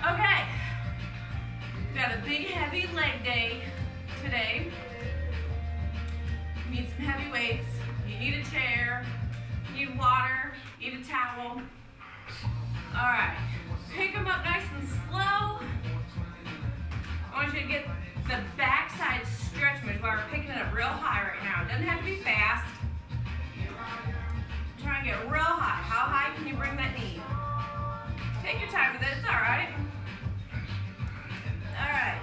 Okay, got a big heavy leg day today. You need some heavy weights. You need a chair, you need water, you need a towel. All right, pick them up nice and slow. I want you to get the backside stretch moves while we're picking it up real high right now. It doesn't have to be fast. Try and get real high. How high can you bring that knee? Take your time with it, it's all right. All right,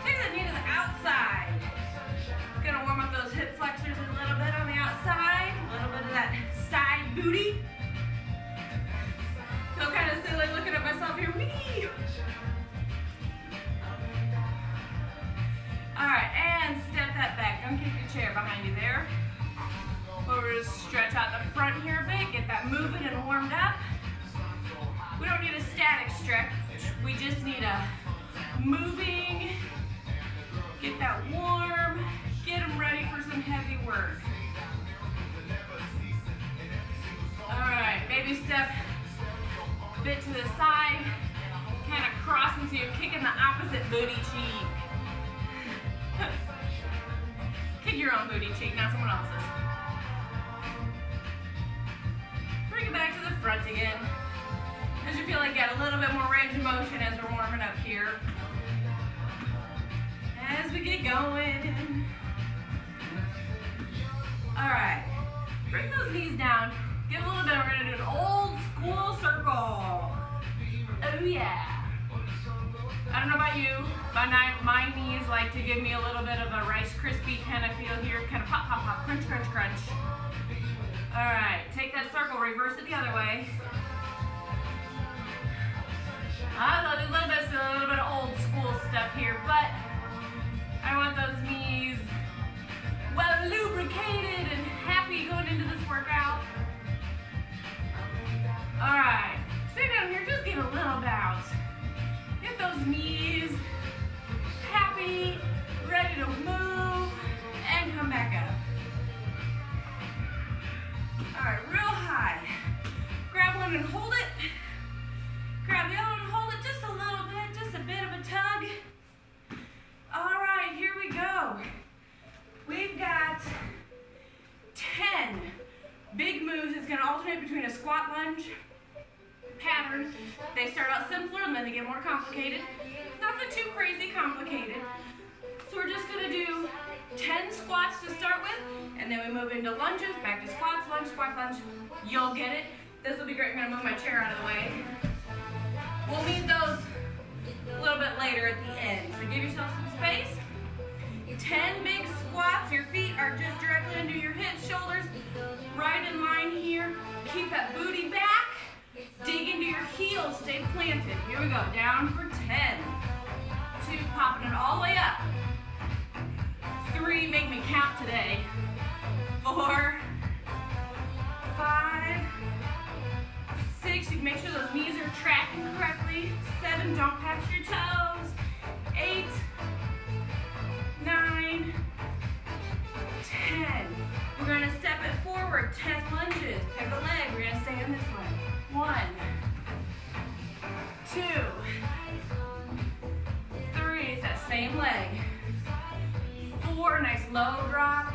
take that knee to the outside. Gonna warm up those hip flexors a little bit on the outside. A little bit of that side booty. Feel kind of silly looking at myself here. Whee! All right, and step that back. Don't kick your chair behind you there. We're going to stretch out the front here a bit, get that moving and warmed up. We don't need a static stretch, we just need a moving, get that warm, get them ready for some heavy work. All right, baby step, bit to the side, kind of crossing so you're kicking the opposite booty cheek. Kick your own booty cheek, not someone else's. Bring it back to the front again. As you feel like you got a little bit more range of motion as we're warming up here. As we get going. All right, bring those knees down. Get a little bit, we're gonna do an old school circle. Oh yeah. I don't know about you, but my knees like to give me a little bit of a Rice Krispie kind of feel here, kind of pop, pop, pop, crunch, crunch, crunch. All right, take that circle, reverse it the other way. A little bit of old school stuff here, but I want those knees well lubricated and happy going into this workout. All right, stay down here, just get a little bounce. Get those knees happy, ready to move, and come back up. All right, real high. Grab one and hold it. Grab the other one and hold it just a little bit, just a bit of a tug. All right, here we go. We've got 10 big moves. It's gonna alternate between a squat lunge pattern. They start out simpler and then they get more complicated. Nothing too crazy complicated. So we're just gonna do 10 squats to start with, and then we move into lunges, back to squats, lunge, squat, lunge. You'll get it. This will be great. I'm gonna move my chair out of the way. We'll need those a little bit later at the end. So give yourself some space. 10 big squats. Your feet are just directly under your hips, shoulders right in line here. Keep that booty back. Dig into your heels, stay planted. Here we go, down for 10. 2, popping it all the way up. 3, make me count today. 4, 5, 6, you can make sure those knees are tracking correctly. 7, don't touch your toes. 8, 9, 10. We're gonna step it forward, 10 lunges. Pick a leg, we're gonna stay in this one. 1, 2, 3, it's that same leg. 4, nice low drop.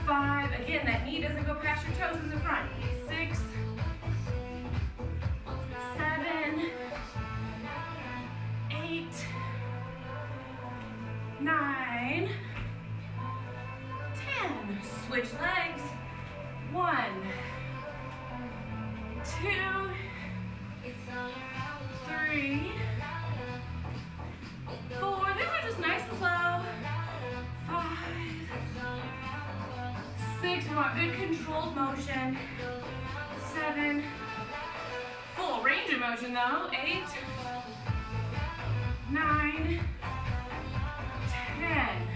5, again, that knee doesn't go past your toes in the front. 6, 7, 8, 9, 10. Switch legs. 1, 2, 3, 4. These are just nice and slow. 5, 6. We want good controlled motion. 7. Full range of motion though. 8, 9, 10.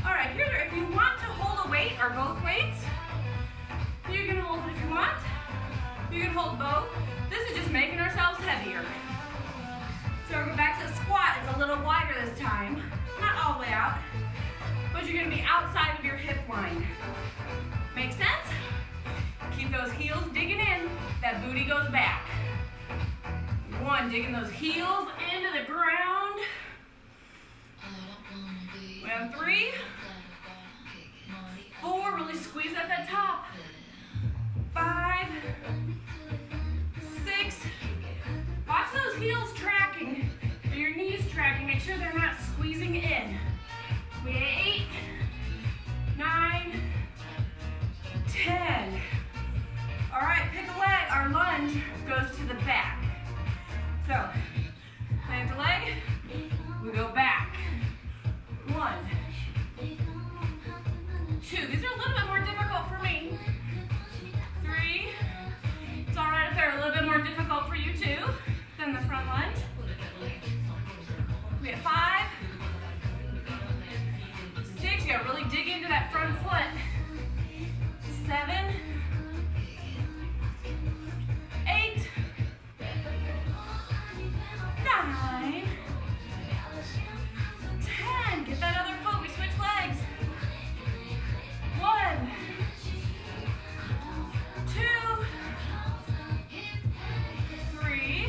All right, here, if you want to hold a weight or both weights, you can hold it if you want. You can hold both. This is just making ourselves heavier. So we're going back to the squat. It's a little wider this time. Not all the way out, but you're going to be outside of your hip line. Make sense? Keep those heels digging in. That booty goes back. 1, on, digging those heels into the ground. Round 3, 4, really squeeze at that top. 5, 6, watch those heels tracking, or your knees tracking, make sure they're not squeezing in. We 8, 9, 10. All right, pick a leg. Our lunge goes to the back. So, plant a leg, we go back. 1, 2. These are a little bit more difficult for me. 3. It's all right if they're a little bit more difficult for you too than the front lunge. We have 5, 6. You gotta really dig into that front foot. 7, 8, 9, 10. Get that other foot. We switch legs. 1, 2, 3,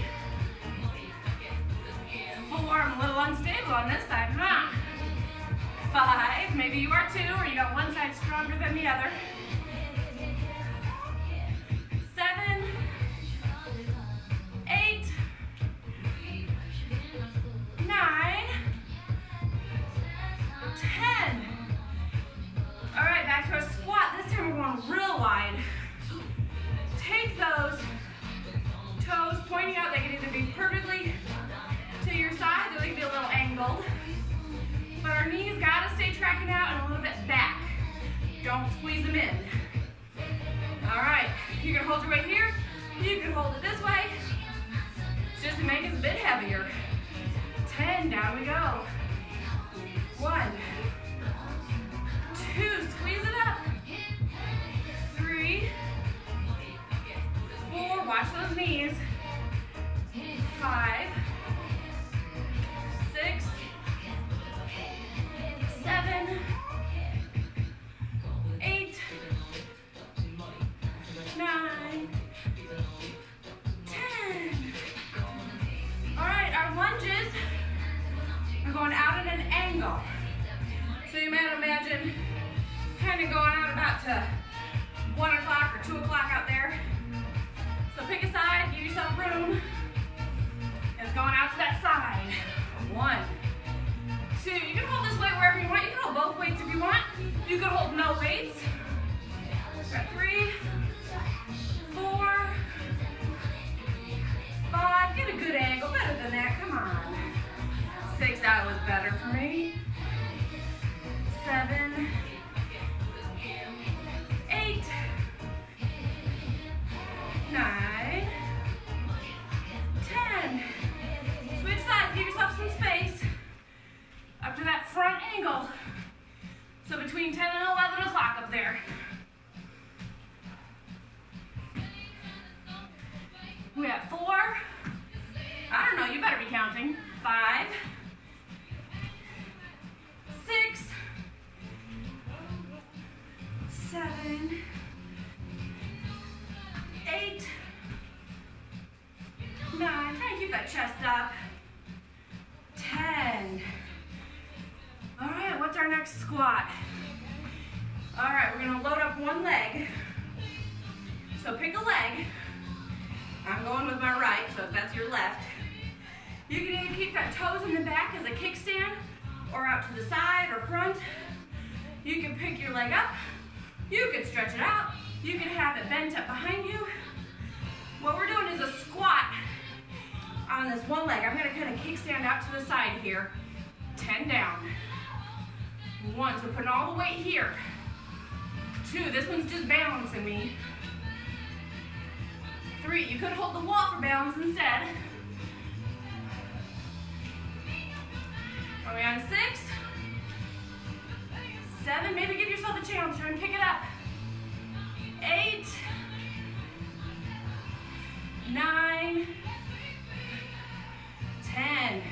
4. I'm a little unstable on this side, huh? 5. Maybe you are too, or you got one side stronger than the other. 7, 8, 9, 10. All right, back to a squat. This time we're going real wide. Take those toes pointing out. They can either be perfectly to your side or they can be a little angled. But our knees gotta stay tracking out and a little bit back. Don't squeeze them in. All right, you can hold your weight here. You can hold it this way. Just to make us a bit heavier. 10, down we go. 1, 2, squeeze it up. 3, 4, watch those knees. 5, 6, 7, 8, 9, 10. All right, our lunges are going out at an angle. So you might imagine kind of going out about to 1 o'clock or 2 o'clock out there. So pick a side, give yourself room. It's going out to that side. 1, 2. You can hold this weight wherever you want. You can hold both weights if you want. You can hold no weights. Got 3, 4, 5. Get a good angle. Better than that. Come on. 6. That was better for me. 7, 8, 9, 10. Switch sides. Give yourself some space. Up to that front angle. So between 10 and 11 o'clock up there. We have 4. I don't know, you better be counting. 5, 6, 7, 8, 9. Try to keep that chest up. 10. All right, what's our next squat? All right, we're gonna load up one leg. So pick a leg. I'm going with my right, so if that's your left. You can either keep that toes in the back as a kickstand, or out to the side or front. You can pick your leg up. You can stretch it out. You can have it bent up behind you. What we're doing is a squat on this one leg. I'm gonna kind of kickstand out to the side here. 10 down. 1, so putting all the weight here. 2, this one's just balancing me. 3, you could hold the wall for balance instead. Are we on 6? 7, maybe give yourself a challenge, try and pick it up. 8, 9, 10.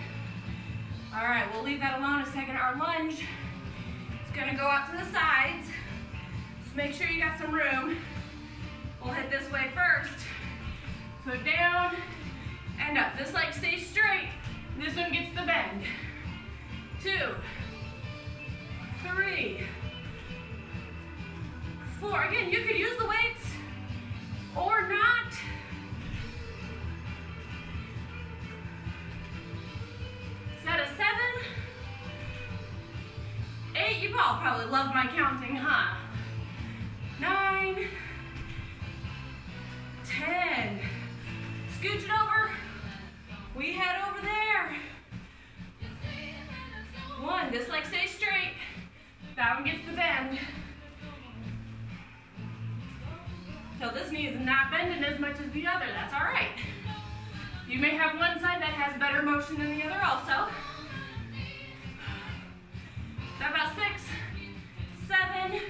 All right, we'll leave that alone a second. Our lunge is gonna go out to the sides. Just make sure you got some room. We'll hit this way first. So down and stand up. This leg stays straight. This one gets the bend. 2, 3, 4. Again, you could use the weights or not. Set of 7, 8. You all probably love my counting, huh? 9, 10. Scooch it over. We head over there. 1. This leg stays straight. That one gets the bend. So this knee is not bending as much as the other. That's all right. You may have one side that has better motion than the other also. So about 6, 7,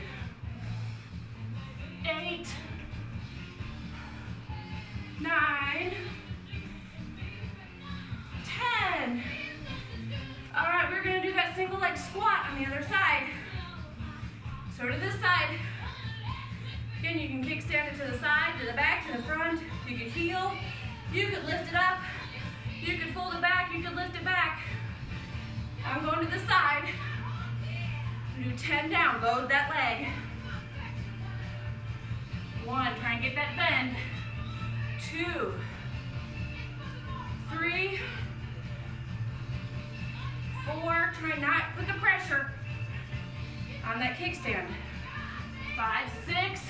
8, 9, 10. All right, we're gonna do that single leg squat on the other side. So to this side. Again, you can kickstand it to the side, to the back, to the front. You could heel, you could lift it up, you could fold it back, you could lift it back. I'm going to the side. Do 10 down, load that leg. 1, try and get that bend. 2, 3, 4, try not put the pressure on that kickstand. 5, 6,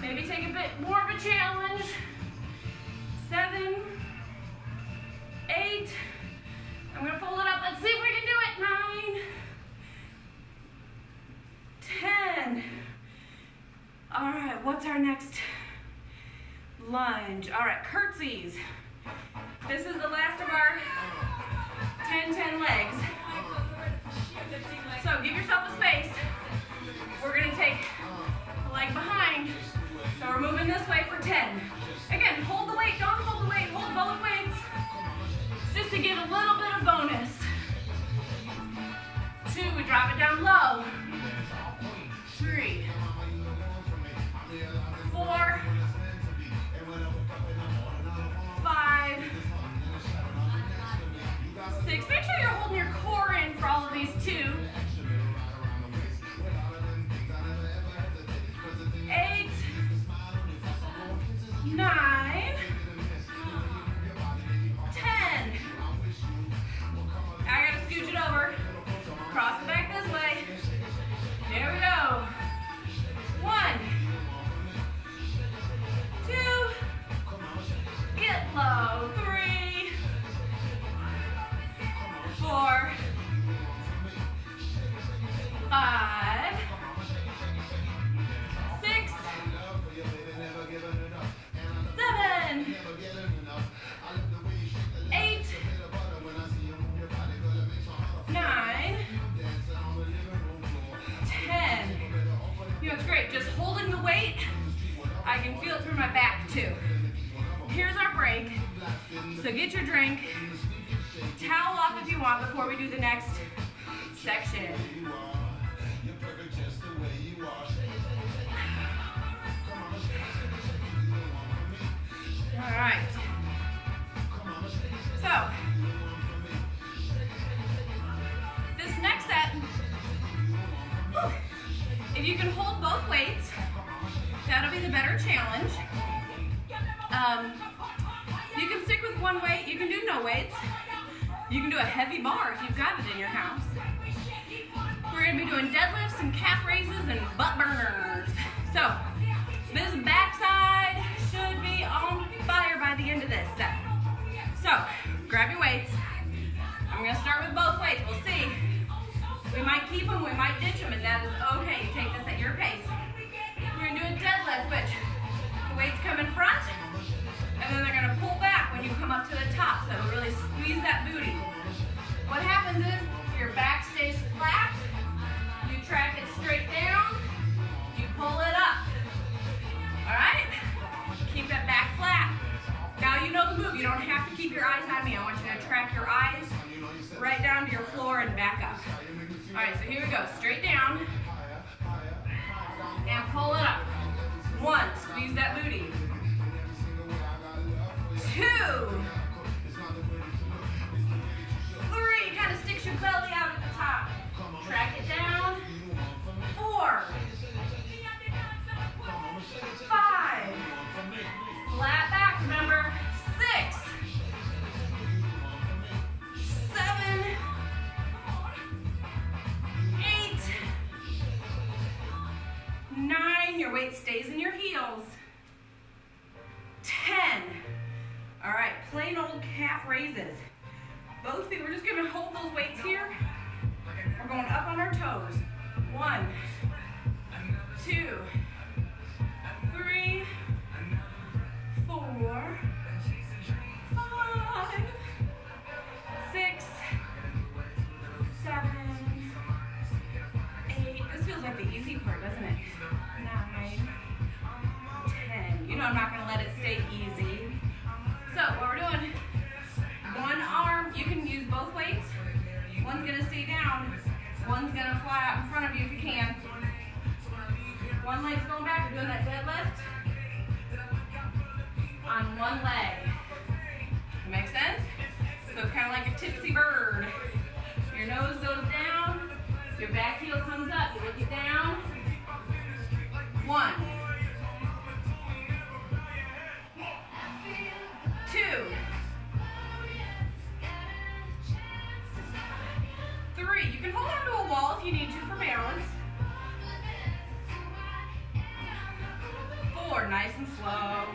maybe take a bit more of a challenge. 7, 8, I'm gonna fold it up, let's see if we can do it. 9, 10. All right, what's our next lunge? All right, curtsies. This is the last of our 10-10 legs. So give yourself a space. We're gonna take the leg behind. So we're moving this way for 10. Again, hold the weight, don't hold the weight, hold both weights. It's just to give a little bit of bonus. 2, we drop it down low. 3, 4, 5, 6. Make sure you're holding your core in for all of these 2. 8, 9, 10. I gotta scooch it over. Cross it back this way. There we go. 1, 2, get low. 3, 4, 5, 6, 7, 8, 9, 10. You know, it's great. Just holding the weight, I can feel it through my back too. Here's our break. So get your drink, towel off if you want before we do the next section. All right. So, this next set, if you can hold both weights, that'll be the better challenge. You can stick with one weight, you can do no weights. You can do a heavy bar if you've got it in your house. We're gonna be doing deadlifts and calf raises and butt burners. So, this backside should be on fire by the end of this set. So, grab your weights. I'm gonna start with both weights, we'll see. We might keep them, we might ditch them, and that is okay. You take this at your pace. We're gonna do a deadlift, which the weights come in front, and then they're gonna pull back when you come up to the top, so really squeeze that booty. What happens is, your back stays flat, you track it straight down, you pull it up. Alright? Keep that back flat. Now you know the move, you don't have to keep your eyes on me. I want you to track your eyes right down to your floor and back up. Alright, so here we go. Straight down. And pull it up. 1, squeeze that booty. 2, calf raises. Both feet, we're just gonna hold those weights here. We're going up on our toes. 1, 2, 3, 4, 5, 6, 7, 8. This feels like the easy part, doesn't it? 9, 10. You know I'm not gonna let it stay easy. So what we're doing, one arm, you can use both weights. One's gonna stay down, one's gonna fly out in front of you if you can. One leg's going back, we're doing that deadlift on one leg. That makes sense? So it's kind of like a tipsy bird. Your nose goes down, your back heel comes up, you look it down. 1, 2, 3. You can hold on to a wall if you need to for balance. 4, nice and slow.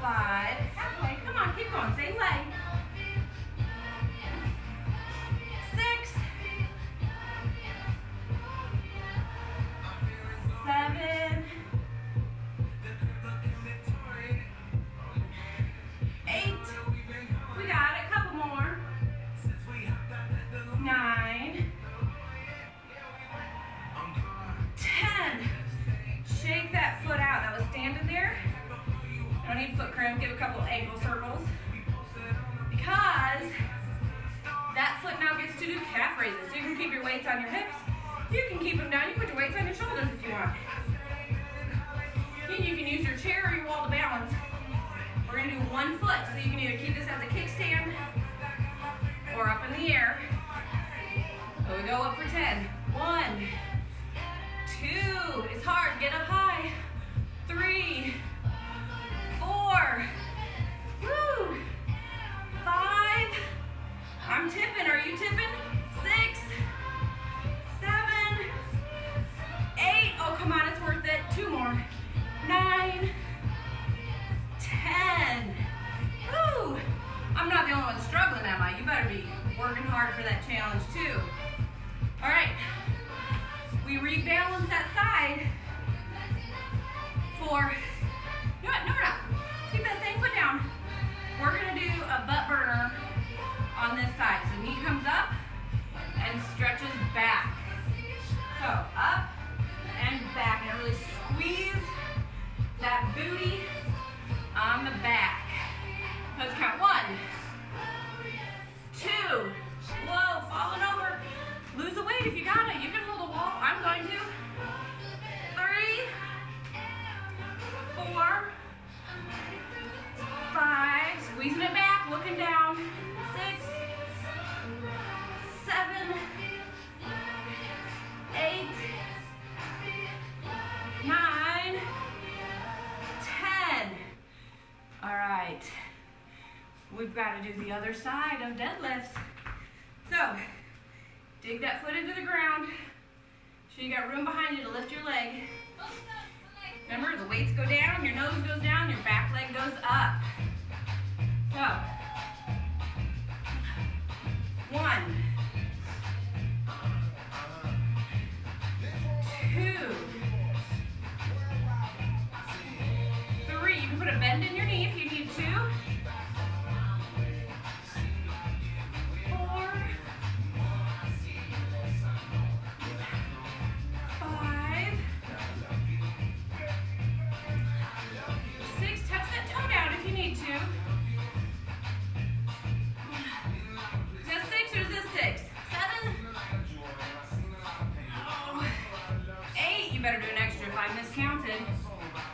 5, halfway, come on, keep going, same leg. 6, 7, 8, we got it, a couple more. 9, 10. Shake that foot out. That was standing there. Don't need foot cramp. Give a couple ankle circles. Because that foot now gets to do calf raises. So you can keep your weights on your hips. You can keep them down. You can put your weights on your shoulders if you want. And you can use your chair or your wall to balance. We're going to do one foot. So you can either keep this as a kickstand or up in the air. So we go up for 10. 1, 2, it's hard, get up high. 3, 4, woo, 5, I'm tipping, are you tipping? 6, 7, 8, oh come on, it's worth it, 2 more. 9, 10, woo, I'm not the only one struggling, am I? You better be working hard for that challenge too. All right. We rebalance that side for, you know what, no we're not. Keep that same foot down. We're gonna do a butt burner on this side. So knee comes up and stretches back. So up and back, and really squeeze that booty on the back. Let's count 1, 2, whoa, falling over. Lose the weight if you got it. You can hold a wall. I'm going to. 3, 4, 5. Squeezing it back, looking down. 6, 7, 8, 9, 10. All right. We've got to do the other side of deadlifts. So, dig that foot into the ground. So you got room behind you to lift your leg. Remember, the weights go down, your nose goes down, your back leg goes up. So, 1, 2, 3. You can put a bend in your knee if you need to. 4, 5, 6. Touch that toe down if you need to. Is that 6 or is this 6? 7? Oh. 8. You better do an extra if I miscounted.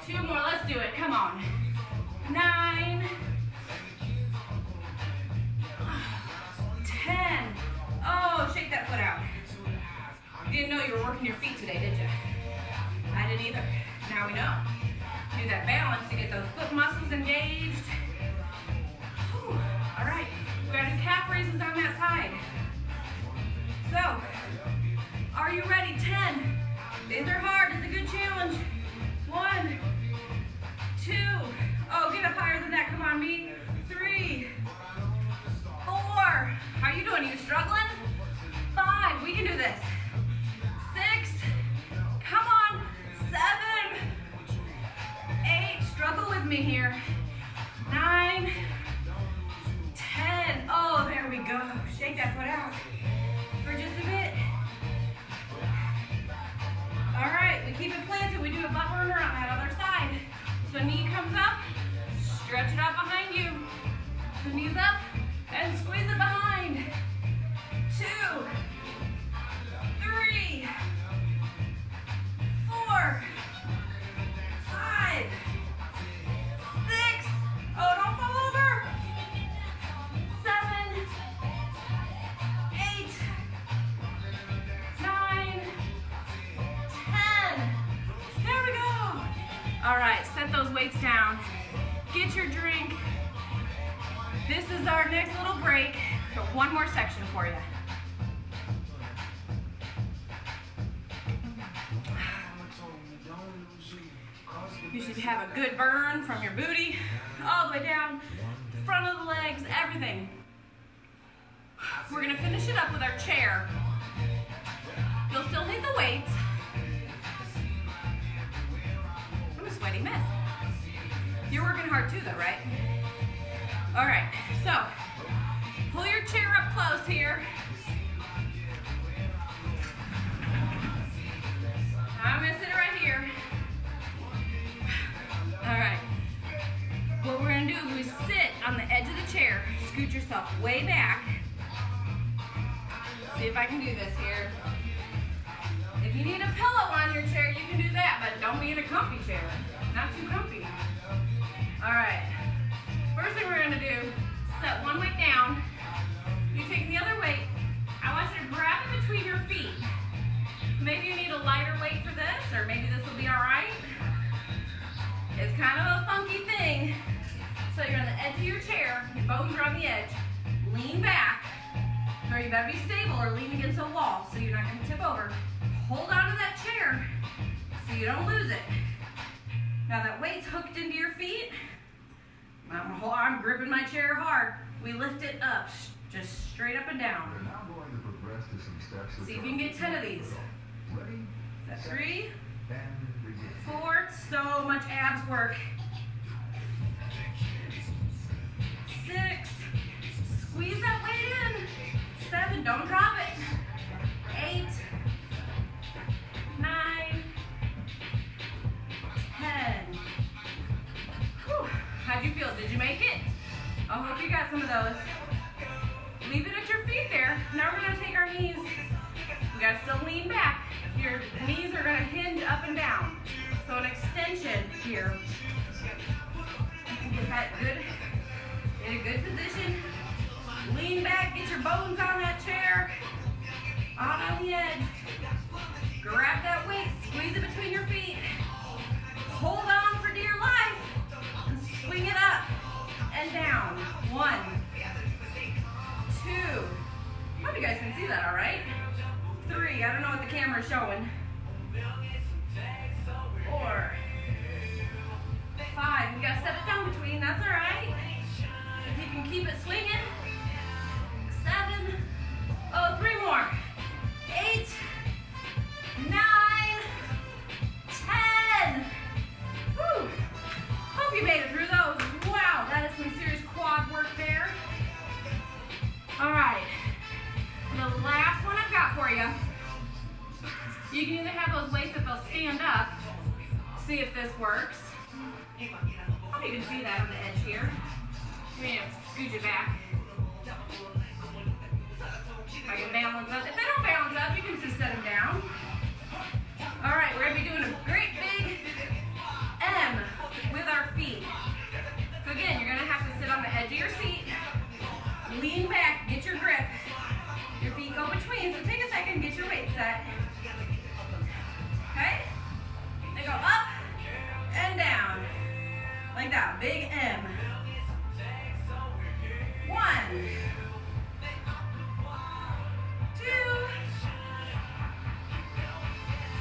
2 more. Let's do it. Come on. 9. 10. Oh, shake that foot out. You didn't know you were working your feet today, did you? I didn't either. Now we know. Do that balance to get those foot muscles engaged. Whew. All right. We gotta do calf raises on that side. So, are you ready? 10. These are hard. It's a good challenge. 1, 2. Oh, give it out behind you. So knees up and squeeze it behind. 2, 3, 4, 5, 6. Oh, don't fall over. 7, 8, 9, 10. There we go. All right, set those weights down. Get your drink. This is our next little break. Got one more section for you. You should have a good burn from your booty all the way down, front of the legs, everything. We're gonna finish it up with our chair. You'll still need the weights. I'm a sweaty mess. You're working hard too though, right? All right, so pull your chair up close here. I'm gonna sit it right here. All right, what we're gonna do is we sit on the edge of the chair, scoot yourself way back. See if I can do this here. If you need a pillow on your chair, you can do that, but don't be in a comfy chair. Not too comfy. All right, first thing we're gonna do, set one weight down. You take the other weight. I want you to grab it between your feet. Maybe you need a lighter weight for this, or maybe this will be all right. It's kind of a funky thing. So you're on the edge of your chair, your bones are on the edge. Lean back, or you better be stable or lean against a wall so you're not gonna tip over. Hold on to that chair so you don't lose it. Now that weight's hooked into your feet. I'm gripping my chair hard. We lift it up, just straight up and down. We're now going to progress to some steps. See if you can get 10 of these. Ready? Is that 3, And begin. 4, so much abs work. 6, squeeze that weight in. 7, don't drop it. 8, 9, 10. Whew. How'd you feel? Did you make it? I hope you got some of those. Leave it at your feet there. Now we're gonna take our knees. You gotta still lean back. Your knees are gonna hinge up and down. So an extension here. You can get that good, in a good position. Lean back, get your bones on that chair. On the edge. Grab that weight, squeeze it between your feet. Hold on for dear life. And swing it up and down. 1, 2. Hope you guys can see that all right. 3, I don't know what the camera's showing. 4, 5, you gotta set it down between, that's all right. If you can keep it swinging. 7, oh, 3 more. 8, 9, 10. Whew. Hope you made it through those. Wow, that is some serious quad work there. All right, the last one I've got for you. You can either have those weights that they'll stand up. See if this works. Hope you can see that on the edge here. I'm gonna scoot you back. I can balance up. If they don't balance up, you can just set them down. All right, we're gonna be doing a great big M with our feet. So again, you're gonna have to sit on the edge of your seat, lean back, get your grip. Your feet go between, so take a second, get your weight set. Okay? They go up and down. Like that, big M. 1, 2,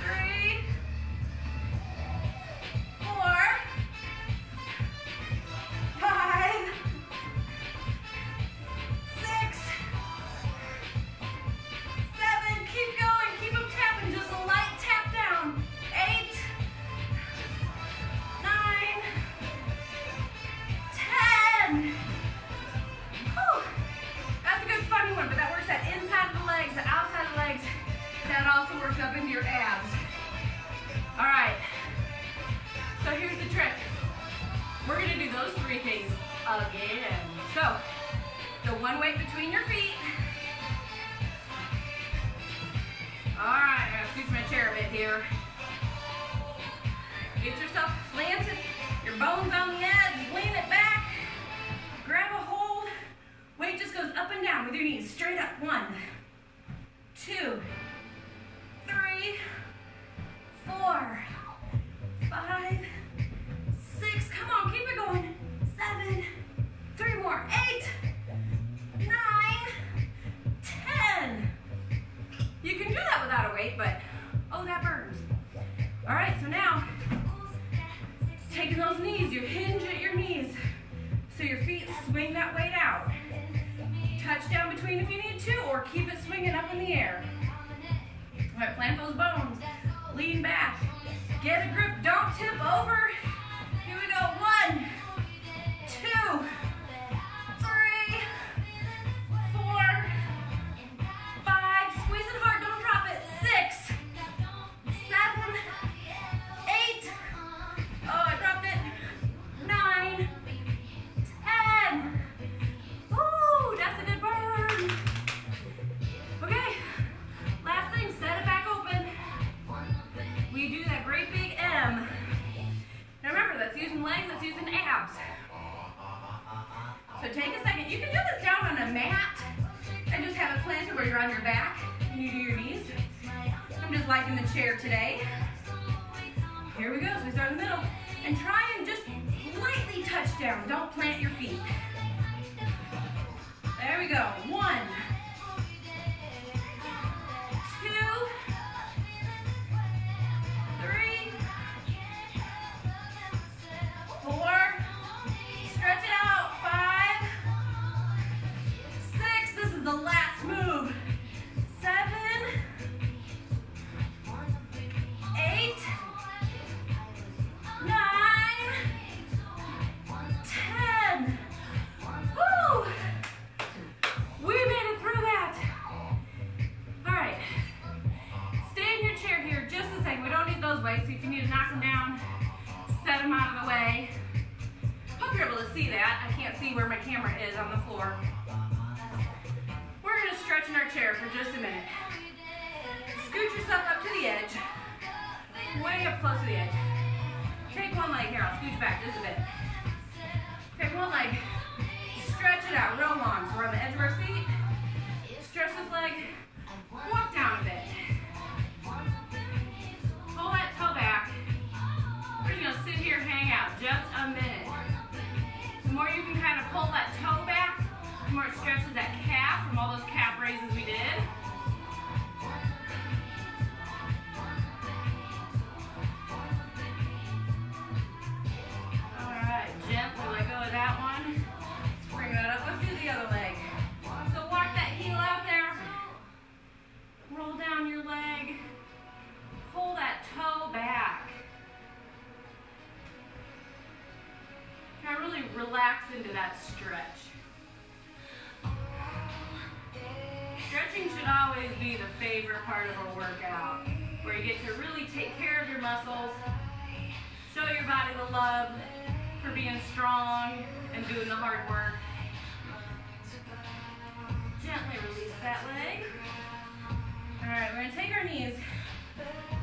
3, 4, 5, 6, 7, keep going, keep them tapping, just a light tap down. 8, 9, 10. Whew. one weight between your feet. All right, I'm gonna scoot my chair a bit here. Get yourself planted, your bones on the edge, lean it back, grab a hold. Weight just goes up and down with your knees, straight up. 1, 2, 3, 4, 5, 6, come on, keep it going. 7, 3 more, 8, 9, 10. You can do that without a weight, but oh, that burns. All right, so now, taking those knees, you hinge at your knees so your feet swing that weight out. Touch down between if you need to, or keep it swinging up in the air. All right, plant those bones, lean back, get a grip, don't tip over. Here we go, 1, 2, 3, 4, 5, squeeze it hard, don't drop it, 6, 7, 8, oh, I dropped it, 9, 10, woo, that's a good burn. Okay, last thing, set it back open. We do that great big M. Now remember, that's using legs, that's using abs. So take a second. You can do this down on a mat and just have it planted where you're on your back and you do your knees. I'm just liking the chair today. Here we go. So we start in the middle and try and just lightly touch down. Don't plant your feet. There we go. 1, 2, 3, 4, stretch it out, 5, 6, this is the last move, 7, 8, 9, 10, woo! We made it through that. All right, stay in your chair here just a second. We don't need those weights, so if you need to knock them down, set them out of the way. Hope you're able to see that. I can't see where my camera is on the floor. We're gonna stretch in our chair for just a minute. Scoot yourself up to the edge, way up close to the edge. Take one leg here, I'll scooch back just a bit. Take one leg, stretch it out real long. So we're on the edge of our seat. Stretch this leg, walk down a bit. Pull that toe back. We're just gonna sit here, hang out just a minute. The more you can kind of pull that toe back, the more it stretches that calf from all those calf raises we did. All right, gently let go of that one. Bring that up. Let's do the other leg. So walk that heel out there. Roll down your leg. Pull that toe back. Kind of really relax into that stretch. Stretching should always be the favorite part of a workout, where you get to really take care of your muscles, show your body the love for being strong and doing the hard work. Gently release that leg. All right, we're gonna take our knees,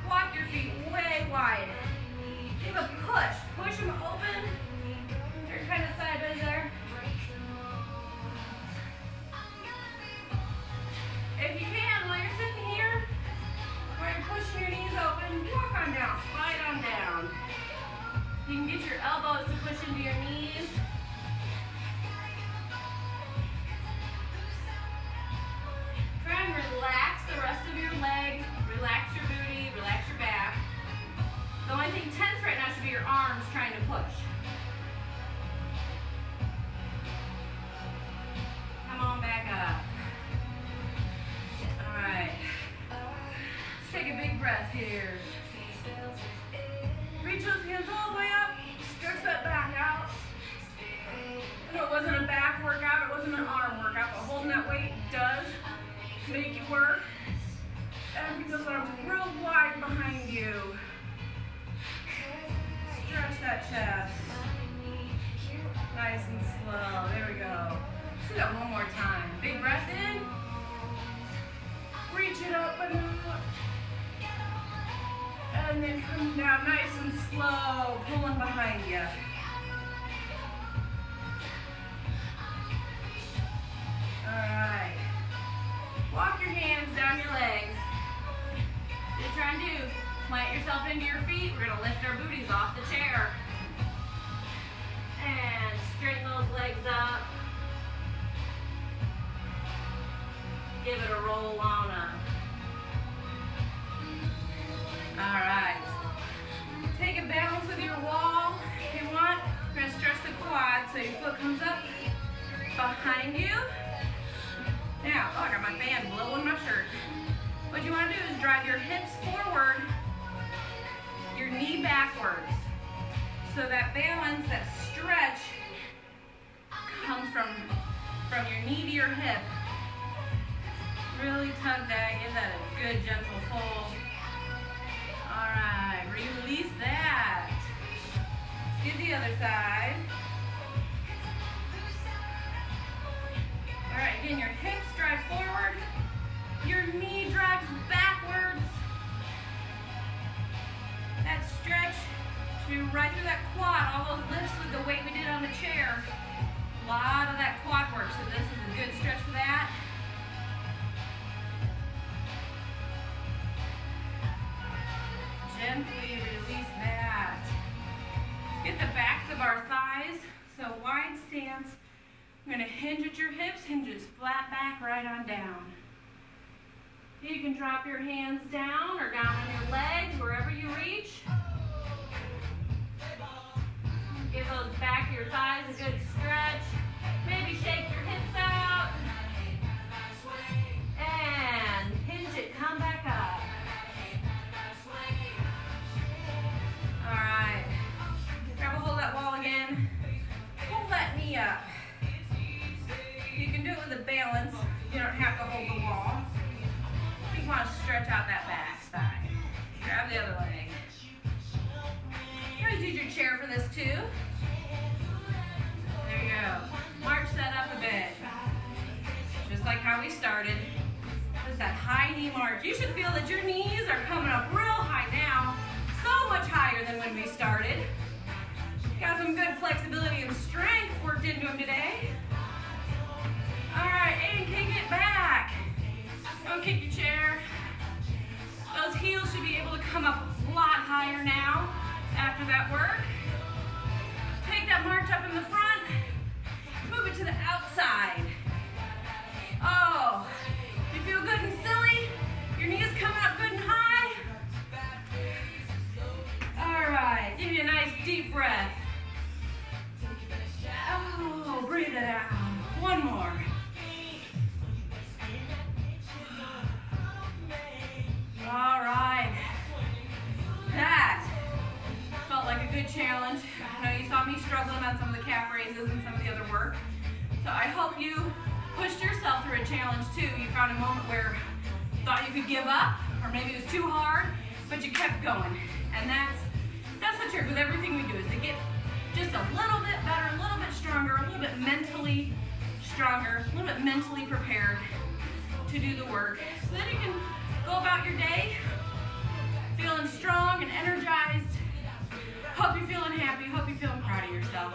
walk your feet way wide. Give a push, push them open. Turn kind of sideways there. If you can, while you're sitting here, where you're pushing your knees open, walk on down, slide on down. You can get your elbows to push into your knees. Try and relax the rest of your leg, relax your booty, relax your back. The only thing tense right now should be your arms trying to push. Come on back up. All right. Let's take a big breath here. Reach those hands all the way up. Stretch that back out. I know it wasn't a back workout, it wasn't an arm workout, but holding that weight does make you work. And keep those arms real wide behind you. Stretch that chest. Nice and slow. There we go. Let's do that one more time. Big breath in. Reach it up and up. And then come down nice and slow, pulling behind you. Alright. Walk your hands down your legs. What you're trying to do, plant yourself into your feet. We're going to lift our booties off the chair. And straighten those legs up. Give it a roll on up. Alright. Take a balance with your wall if you want. We're going to stretch the quad so your foot comes up behind you. Now, oh, I got my fan blowing my shirt. What you want to do is drive your hips forward, your knee backwards. So that balance, that stretch, comes from your knee to your hip. Really tug that, give that a good gentle pull. All right, release that. Let's do the other side. All right, again, your hips drive forward, your knee drives backwards. That stretch to right through that quad, all those lifts with the weight we did on the chair. A lot of that quad work, so this is a good stretch for that. Gently release that. Get the backs of our thighs, so wide stance. We're going to hinge at your hips, hinges flat back, right on down. You can drop your hands down or down on your legs, wherever you reach. Give those back of your thighs a good stretch. Maybe shake your hips out. And hinge it, come back up. All right. Grab a hold of that wall again. Pull that knee up. You can do it with a balance. You don't have to hold the wall. You just want to stretch out that back side. Grab the other leg. You always use your chair for this too. There you go. March that up a bit. Just like how we started. Just that high knee march. You should feel that your knees are coming up real high now. So much higher than when we started. Got some good flexibility and strength worked into them today. All right, and kick it back. Don't kick your chair. Those heels should be able to come up a lot higher now after that work. Take that march up in the front. Move it to the outside. Oh, you feel good and silly? Your knees coming up good and high? All right, give you a nice deep breath. Oh, breathe it out. One more. All right. That felt like a good challenge. I know you saw me struggling on some of the calf raises and some of the other work. So I hope you pushed yourself through a challenge too. You found a moment where you thought you could give up, or maybe it was too hard, but you kept going. And that's the trick with everything we do, is to get just a little bit better, a little bit stronger, a little bit mentally stronger, a little bit mentally prepared to do the work. So then you can go about your day feeling strong and energized. Hope you're feeling happy. Hope you're feeling proud of yourself.